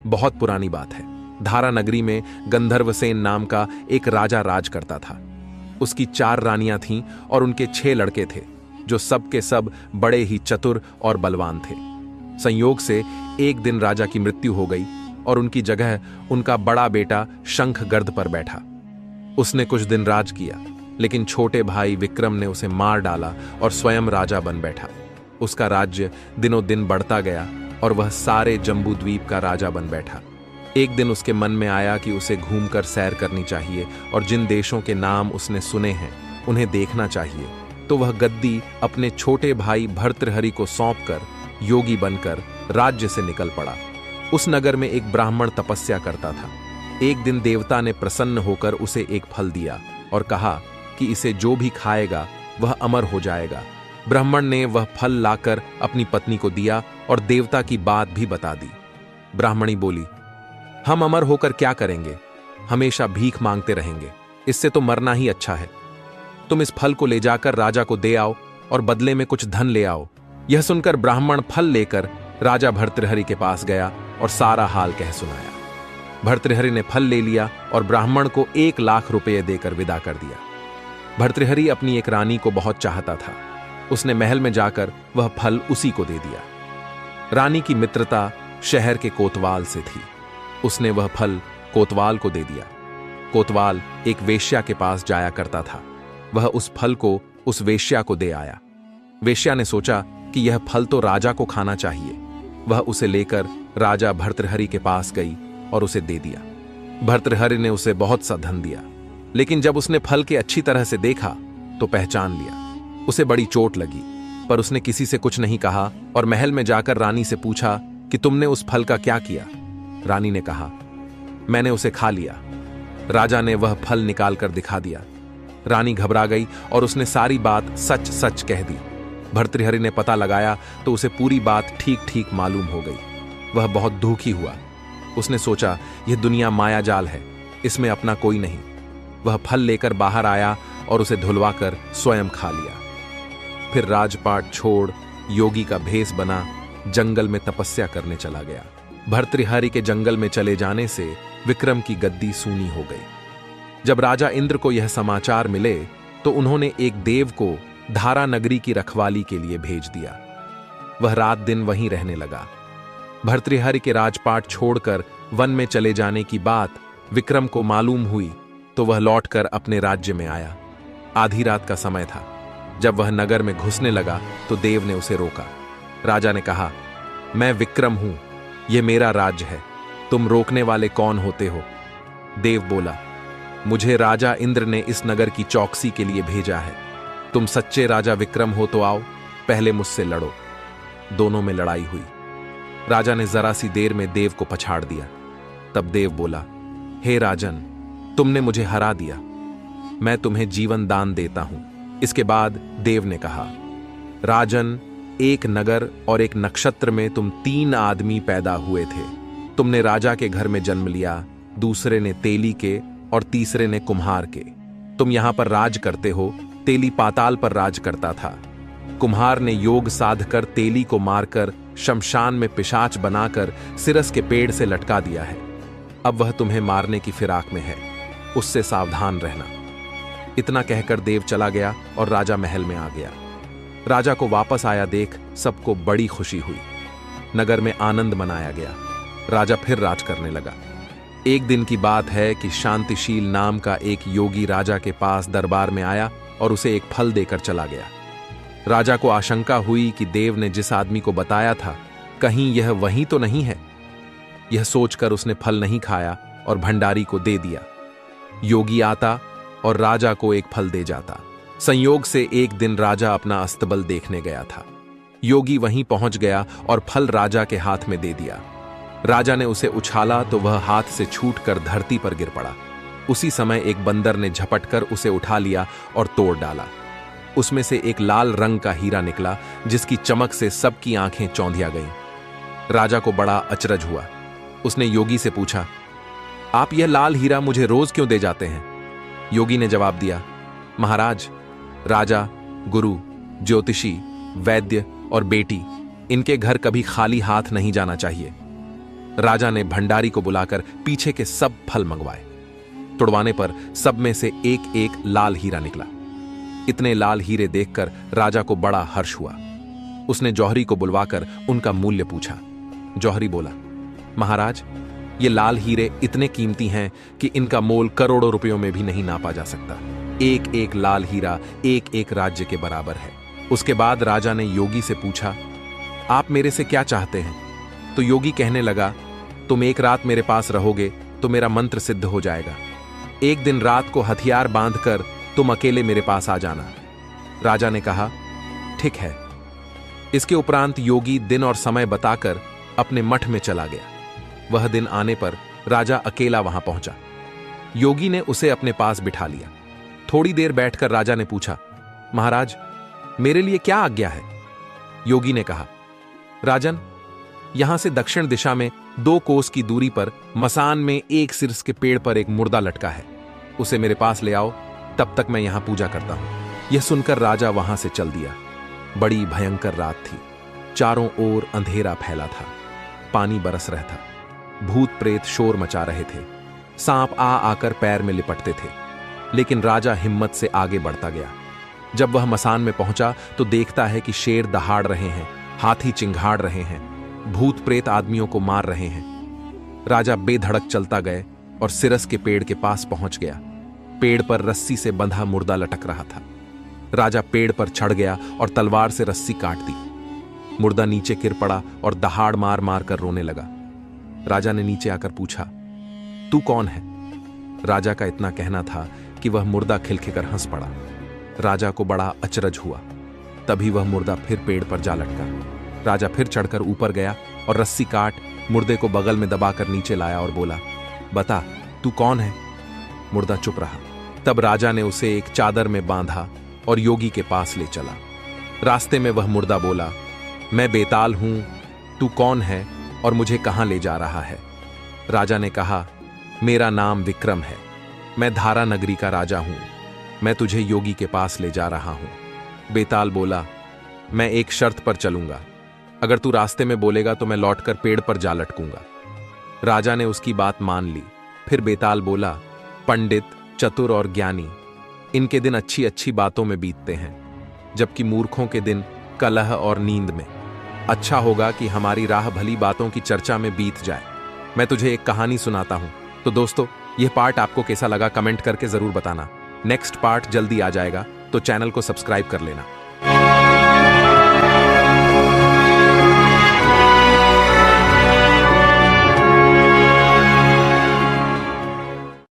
बहुत पुरानी बात है। धारा नगरी में गंधर्वसेन नाम का एक राजा राज करता था। उसकी 4 रानियां थीं और उनके 6 लड़के थे, जो सब के सब बड़े ही चतुर और बलवान थे। संयोग से एक दिन राजा की मृत्यु हो गई और उनकी जगह उनका बड़ा बेटा शंखगर्द पर बैठा। उसने कुछ दिन राज किया, लेकिन छोटे भाई विक्रम ने उसे मार डाला और स्वयं राजा बन बैठा। उसका राज्य दिनों दिन बढ़ता गया और वह सारे जम्बूद्वीप का राजा बन बैठा। एक दिन उसके मन में आया कि उसे घूमकर सैर करनी चाहिए और जिन देशों के नाम उसने सुने हैं उन्हें देखना चाहिए। तो वह गद्दी अपने छोटे भाई भर्तृहरि को सौंपकर योगी बनकर राज्य से निकल पड़ा। उस नगर में एक ब्राह्मण तपस्या करता था। एक दिन देवता ने प्रसन्न होकर उसे एक फल दिया और कहा कि इसे जो भी खाएगा वह अमर हो जाएगा। ब्राह्मण ने वह फल लाकर अपनी पत्नी को दिया और देवता की बात भी बता दी। ब्राह्मणी बोली, हम अमर होकर क्या करेंगे? हमेशा भीख मांगते रहेंगे, इससे तो मरना ही अच्छा है। तुम इस फल को ले जाकर राजा को दे आओ और बदले में कुछ धन ले आओ। यह सुनकर ब्राह्मण फल लेकर राजा भर्तृहरि के पास गया और सारा हाल कह सुनाया। भर्तृहरि ने फल ले लिया और ब्राह्मण को 1 लाख रुपये देकर विदा कर दिया। भर्तृहरि अपनी एक रानी को बहुत चाहता था। उसने महल में जाकर वह फल उसी को दे दिया। रानी की मित्रता शहर के कोतवाल से थी। उसने वह फल कोतवाल को दे दिया। कोतवाल एक वेश्या के पास जाया करता था। वह उस फल को उस वेश्या को दे आया। वेश्या ने सोचा कि यह फल तो राजा को खाना चाहिए। वह उसे लेकर राजा भर्तृहरि के पास गई और उसे दे दिया। भर्तृहरि ने उसे बहुत सा धन दिया, लेकिन जब उसने फल के अच्छी तरह से देखा तो पहचान लिया। उसे बड़ी चोट लगी, पर उसने किसी से कुछ नहीं कहा और महल में जाकर रानी से पूछा कि तुमने उस फल का क्या किया? रानी ने कहा, मैंने उसे खा लिया। राजा ने वह फल निकालकर दिखा दिया। रानी घबरा गई और उसने सारी बात सच सच कह दी। भर्तृहरि ने पता लगाया तो उसे पूरी बात ठीक ठीक मालूम हो गई। वह बहुत दुखी हुआ। उसने सोचा, यह दुनिया मायाजाल है, इसमें अपना कोई नहीं। वह फल लेकर बाहर आया और उसे धुलवाकर स्वयं खा लिया। फिर राजपाट छोड़ योगी का भेष बना जंगल में तपस्या करने चला गया। भर्तृहरि के जंगल में चले जाने से विक्रम की गद्दी सूनी हो गई। जब राजा इंद्र को यह समाचार मिले तो उन्होंने एक देव को धारा नगरी की रखवाली के लिए भेज दिया। वह रात दिन वहीं रहने लगा। भर्तृहरि के राजपाट छोड़कर वन में चले जाने की बात विक्रम को मालूम हुई तो वह लौटकर अपने राज्य में आया। आधी रात का समय था। जब वह नगर में घुसने लगा तो देव ने उसे रोका। राजा ने कहा, मैं विक्रम हूं, यह मेरा राज्य है, तुम रोकने वाले कौन होते हो? देव बोला, मुझे राजा इंद्र ने इस नगर की चौकसी के लिए भेजा है। तुम सच्चे राजा विक्रम हो तो आओ, पहले मुझसे लड़ो। दोनों में लड़ाई हुई। राजा ने जरा सी देर में देव को पछाड़ दिया। तब देव बोला, हे राजन, तुमने मुझे हरा दिया, मैं तुम्हें जीवन दान देता हूं। इसके बाद देव ने कहा, राजन, एक नगर और एक नक्षत्र में तुम 3 आदमी पैदा हुए थे। तुमने राजा के घर में जन्म लिया, दूसरे ने तेली के और तीसरे ने कुम्हार के। तुम यहां पर राज करते हो। तेली पाताल पर राज करता था। कुम्हार ने योग साधकर तेली को मारकर शमशान में पिशाच बनाकर सिरस के पेड़ से लटका दिया है। अब वह तुम्हें मारने की फिराक में है, उससे सावधान रहना। इतना कहकर देव चला गया और राजा महल में आ गया। राजा को वापस आया देख सबको बड़ी खुशी हुई। नगर में आनंद मनाया गया। राजा फिर राज करने लगा। एक दिन की बात है कि शांतिशील नाम का एक योगी राजा के पास दरबार में आया और उसे एक फल देकर चला गया। राजा को आशंका हुई कि देव ने जिस आदमी को बताया था कहीं यह वही तो नहीं है। यह सोचकर उसने फल नहीं खाया और भंडारी को दे दिया। योगी आता और राजा को एक फल दे जाता। संयोग से एक दिन राजा अपना अस्तबल देखने गया था। योगी वहीं पहुंच गया और फल राजा के हाथ में दे दिया। राजा ने उसे उछाला तो वह हाथ से छूटकर धरती पर गिर पड़ा। उसी समय एक बंदर ने झपटकर उसे उठा लिया और तोड़ डाला। उसमें से एक लाल रंग का हीरा निकला जिसकी चमक से सबकी आंखें चौंधिया गईं। राजा को बड़ा अचरज हुआ। उसने योगी से पूछा, आप यह लाल हीरा मुझे रोज क्यों दे जाते हैं? योगी ने जवाब दिया, महाराज, राजा, गुरु, ज्योतिषी, वैद्य और बेटी, इनके घर कभी खाली हाथ नहीं जाना चाहिए। राजा ने भंडारी को बुलाकर पीछे के सब फल मंगवाए। तुड़वाने पर सब में से एक एक लाल हीरा निकला। इतने लाल हीरे देखकर राजा को बड़ा हर्ष हुआ। उसने जौहरी को बुलवाकर उनका मूल्य पूछा। जौहरी बोला, महाराज, ये लाल हीरे इतने कीमती हैं कि इनका मोल करोड़ों रुपयों में भी नहीं नापा जा सकता। एक एक लाल हीरा एक एक राज्य के बराबर है। उसके बाद राजा ने योगी से पूछा, आप मेरे से क्या चाहते हैं? तो योगी कहने लगा, तुम एक रात मेरे पास रहोगे तो मेरा मंत्र सिद्ध हो जाएगा। एक दिन रात को हथियार बांधकर तुम अकेले मेरे पास आ जाना। राजा ने कहा, ठीक है। इसके उपरांत योगी दिन और समय बताकर अपने मठ में चला गया। वह दिन आने पर राजा अकेला वहां पहुंचा। योगी ने उसे अपने पास बिठा लिया। थोड़ी देर बैठकर राजा ने पूछा, महाराज, मेरे लिए क्या आज्ञा है? योगी ने कहा, राजन, यहां से दक्षिण दिशा में 2 कोस की दूरी पर मसान में एक सिरस के पेड़ पर एक मुर्दा लटका है। उसे मेरे पास ले आओ, तब तक मैं यहां पूजा करता हूं। यह सुनकर राजा वहां से चल दिया। बड़ी भयंकर रात थी। चारों ओर अंधेरा फैला था। पानी बरस रहा था। भूत प्रेत शोर मचा रहे थे। सांप आ आकर पैर में लिपटते थे। लेकिन राजा हिम्मत से आगे बढ़ता गया। जब वह मसान में पहुंचा तो देखता है कि शेर दहाड़ रहे हैं, हाथी चिंघाड़ रहे हैं, भूत प्रेत आदमियों को मार रहे हैं। राजा बेधड़क चलता गए और सिरस के पेड़ के पास पहुंच गया। पेड़ पर रस्सी से बंधा मुर्दा लटक रहा था। राजा पेड़ पर चढ़ गया और तलवार से रस्सी काट दी। मुर्दा नीचे गिर पड़ा और दहाड़ मार मार कर रोने लगा। राजा ने नीचे आकर पूछा, तू कौन है? राजा का इतना कहना था कि वह मुर्दा खिलखिलकर हंस पड़ा। राजा को बड़ा अचरज हुआ। तभी वह मुर्दा फिर पेड़ पर जा लटका। राजा फिर चढ़कर ऊपर गया और रस्सी काट मुर्दे को बगल में दबाकर नीचे लाया और बोला, बता, तू कौन है? मुर्दा चुप रहा। तब राजा ने उसे एक चादर में बांधा और योगी के पास ले चला। रास्ते में वह मुर्दा बोला, मैं बेताल हूं, तू कौन है और मुझे कहां ले जा रहा है? राजा ने कहा, मेरा नाम विक्रम है। मैं धारा नगरी का राजा हूं। मैं तुझे योगी के पास ले जा रहा हूं। बेताल बोला, मैं एक शर्त पर चलूंगा। अगर तू रास्ते में बोलेगा तो मैं लौटकर पेड़ पर जा लटकूंगा। राजा ने उसकी बात मान ली। फिर बेताल बोला, पंडित, चतुर और ज्ञानी, इनके दिन अच्छी अच्छी बातों में बीतते हैं, जबकि मूर्खों के दिन कलह और नींद में। अच्छा होगा कि हमारी राह भली बातों की चर्चा में बीत जाए। मैं तुझे एक कहानी सुनाता हूं। तो दोस्तों, यह पार्ट आपको कैसा लगा कमेंट करके जरूर बताना। नेक्स्ट पार्ट जल्दी आ जाएगा, तो चैनल को सब्सक्राइब कर लेना।